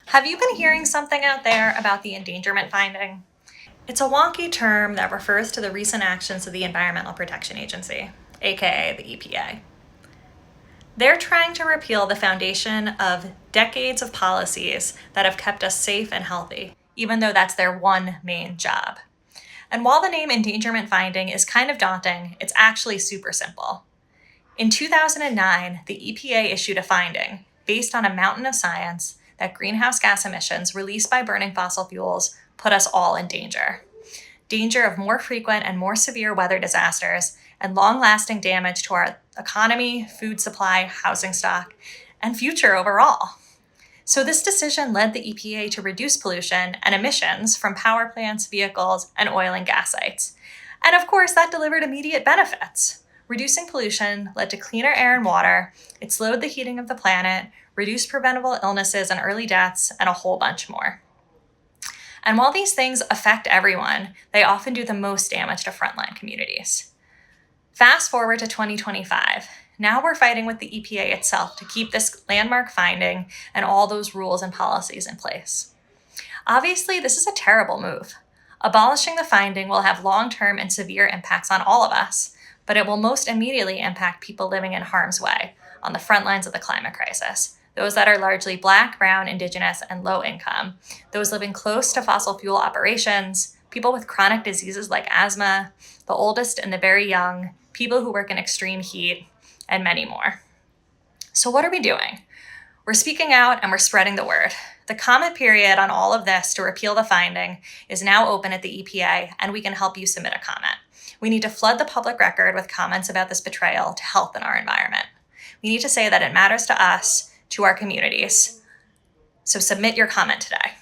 Have you been hearing something out there about the endangerment finding? It's a wonky term that refers to the recent actions of the Environmental Protection Agency, aka the EPA. They're trying to repeal the foundation of decades of policies that have kept us safe and healthy, even though that's their one main job. And while the name endangerment finding is kind of daunting, it's actually super simple. In 2009, the EPA issued a finding based on a mountain of science that greenhouse gas emissions released by burning fossil fuels put us all in danger. Danger of more frequent and more severe weather disasters and long-lasting damage to our economy, food supply, housing stock, and future overall. So this decision led the EPA to reduce pollution and emissions from power plants, vehicles, and oil and gas sites. And of course, that delivered immediate benefits. Reducing pollution led to cleaner air and water, it slowed the heating of the planet, reduced preventable illnesses and early deaths, and a whole bunch more. And while these things affect everyone, they often do the most damage to frontline communities. Fast forward to 2025. Now we're fighting with the EPA itself to keep this landmark finding and all those rules and policies in place. Obviously, this is a terrible move. Abolishing the finding will have long-term and severe impacts on all of us, but it will most immediately impact people living in harm's way on the front lines of the climate crisis. Those that are largely Black, Brown, Indigenous, and low income, those living close to fossil fuel operations, people with chronic diseases like asthma, the oldest and the very young, people who work in extreme heat, and many more. So what are we doing? We're speaking out and we're spreading the word. The comment period on all of this to repeal the finding is now open at the EPA, and we can help you submit a comment. We need to flood the public record with comments about this betrayal to health and our environment. We need to say that it matters to us, to our communities. So submit your comment today.